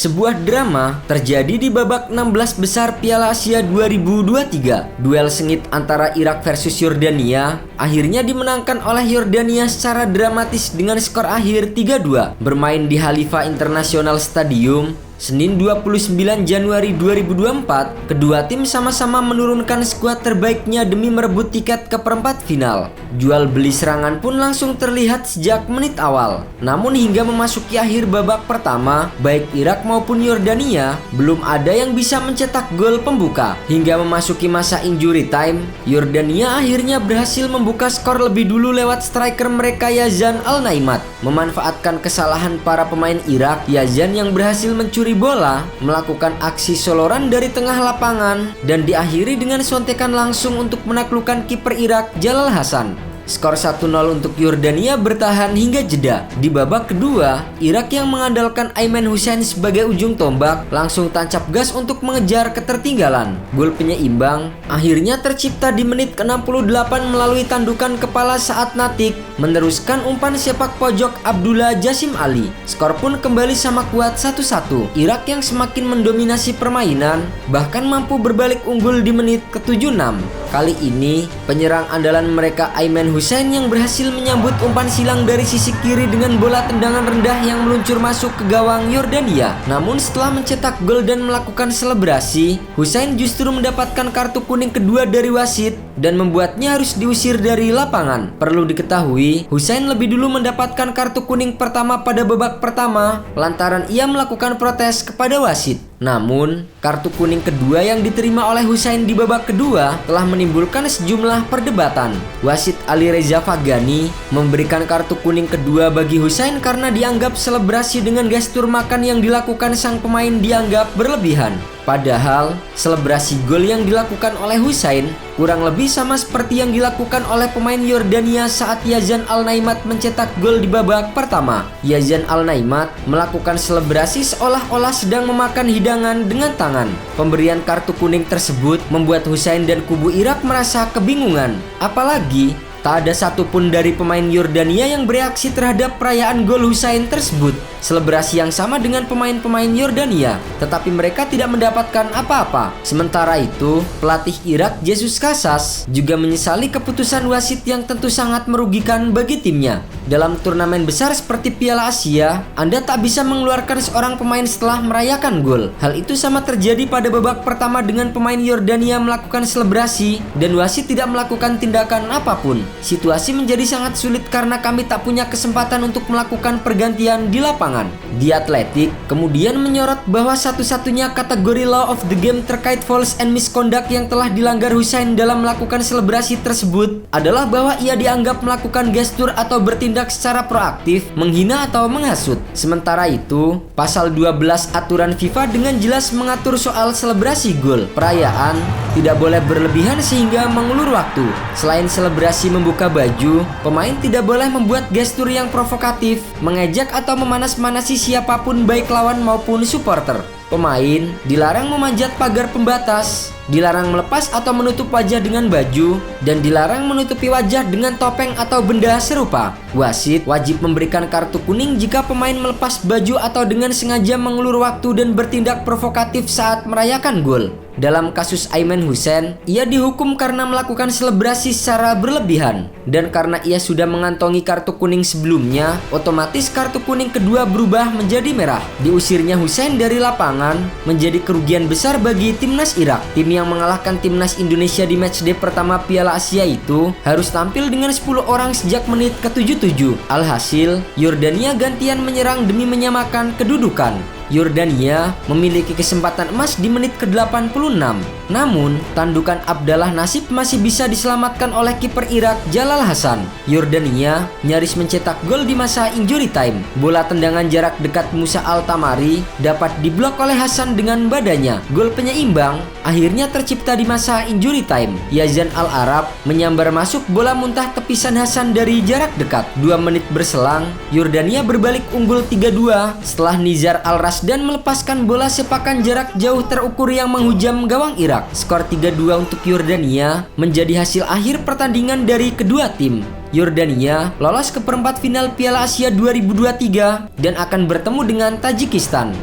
Sebuah drama terjadi di babak 16 besar Piala Asia 2023. Duel sengit antara Irak versus Yordania akhirnya dimenangkan oleh Yordania secara dramatis dengan skor akhir 3-2. Bermain di Halifa International Stadium Senin 29 Januari 2024, kedua tim sama-sama menurunkan skuad terbaiknya demi merebut tiket ke perempat final. Jual beli serangan pun langsung terlihat sejak menit awal. Namun hingga memasuki akhir babak pertama, baik Irak maupun Yordania belum ada yang bisa mencetak gol pembuka. Hingga memasuki masa injury time, Yordania akhirnya berhasil membuka skor lebih dulu lewat striker mereka Yazan Al-Naimat. Memanfaatkan kesalahan para pemain Irak, Yazan yang berhasil mencuri bola melakukan aksi soloran dari tengah lapangan dan diakhiri dengan sontekan langsung untuk menaklukkan kiper Irak Jalal Hasan. Skor 1-0 untuk Yordania bertahan hingga jeda. Di babak kedua, Irak yang mengandalkan Ayman Hussein sebagai ujung tombak langsung tancap gas untuk mengejar ketertinggalan. Gol penyeimbang akhirnya tercipta di menit ke-68 melalui tandukan kepala saat Natik meneruskan umpan sepak pojok Abdullah Jasim Ali. Skor pun kembali sama kuat 1-1. Irak yang semakin mendominasi permainan bahkan mampu berbalik unggul di menit ke-76. Kali ini, penyerang andalan mereka Ayman Hussein yang berhasil menyambut umpan silang dari sisi kiri dengan bola tendangan rendah yang meluncur masuk ke gawang Yordania. Namun setelah mencetak gol dan melakukan selebrasi, Hussein justru mendapatkan kartu kuning kedua dari wasit dan membuatnya harus diusir dari lapangan. Perlu diketahui, Hussein lebih dulu mendapatkan kartu kuning pertama pada babak pertama lantaran ia melakukan protes kepada wasit. Namun, kartu kuning kedua yang diterima oleh Hussein di babak kedua telah menimbulkan sejumlah perdebatan. Wasit Ali Reza Fagani memberikan kartu kuning kedua bagi Hussein karena dianggap selebrasi dengan gestur makan yang dilakukan sang pemain dianggap berlebihan. Padahal, selebrasi gol yang dilakukan oleh Hussein kurang lebih sama seperti yang dilakukan oleh pemain Yordania saat Yazan Al-Naimat mencetak gol di babak pertama. Yazan Al-Naimat melakukan selebrasi seolah-olah sedang memakan hidangan dengan tangan. Pemberian kartu kuning tersebut membuat Hussein dan kubu Irak merasa kebingungan. Apalagi, tak ada satupun dari pemain Yordania yang bereaksi terhadap perayaan gol Hussein tersebut. Selebrasi yang sama dengan pemain-pemain Yordania, tetapi mereka tidak mendapatkan apa-apa. Sementara itu, pelatih Irak Jesus Casas juga menyesali keputusan wasit yang tentu sangat merugikan bagi timnya. Dalam turnamen besar seperti Piala Asia, Anda tak bisa mengeluarkan seorang pemain setelah merayakan gol. Hal itu sama terjadi pada babak pertama dengan pemain Yordania melakukan selebrasi dan wasit tidak melakukan tindakan apapun. Situasi menjadi sangat sulit karena kami tak punya kesempatan untuk melakukan pergantian di lapangan. The Athletic kemudian menyorot bahwa satu-satunya kategori law of the game terkait false and misconduct yang telah dilanggar Hussein dalam melakukan selebrasi tersebut adalah bahwa ia dianggap melakukan gestur atau bertindak secara proaktif, menghina atau menghasut. Sementara itu, pasal 12 aturan FIFA dengan jelas mengatur soal selebrasi gol. Perayaan tidak boleh berlebihan sehingga mengulur waktu. Selain selebrasi membuka baju, pemain tidak boleh membuat gestur yang provokatif, mengejek atau memanas-manasi siapapun baik lawan maupun supporter. Pemain dilarang memanjat pagar pembatas, dilarang melepas atau menutup wajah dengan baju, dan dilarang menutupi wajah dengan topeng atau benda serupa. Wasit wajib memberikan kartu kuning jika pemain melepas baju atau dengan sengaja mengulur waktu dan bertindak provokatif saat merayakan gol. Dalam kasus Ayman Hussein, ia dihukum karena melakukan selebrasi secara berlebihan. Dan karena ia sudah mengantongi kartu kuning sebelumnya, otomatis kartu kuning kedua berubah menjadi merah. Diusirnya Hussein dari lapangan menjadi kerugian besar bagi timnas Irak. Tim yang mengalahkan timnas Indonesia di matchday pertama Piala Asia itu harus tampil dengan 10 orang sejak menit ke-77. Alhasil, Yordania gantian menyerang demi menyamakan kedudukan. Yordania memiliki kesempatan emas di menit ke-86. Namun, tandukan Abdallah Nasib masih bisa diselamatkan oleh kiper Irak Jalal Hasan. Yordania nyaris mencetak gol di masa injury time. Bola tendangan jarak dekat Musa Al-Tamari dapat diblok oleh Hasan dengan badannya. Gol penyeimbang akhirnya tercipta di masa injury time. Yazan Al-Arab menyambar masuk bola muntah tepisan Hasan dari jarak dekat. 2 menit berselang, Yordania berbalik unggul 3-2 setelah Nizar Al-Rasdan melepaskan bola sepakan jarak jauh terukur yang menghujam gawang Irak. Skor 3-2 untuk Yordania menjadi hasil akhir pertandingan dari kedua tim. Yordania lolos ke perempat final Piala Asia 2023 dan akan bertemu dengan Tajikistan.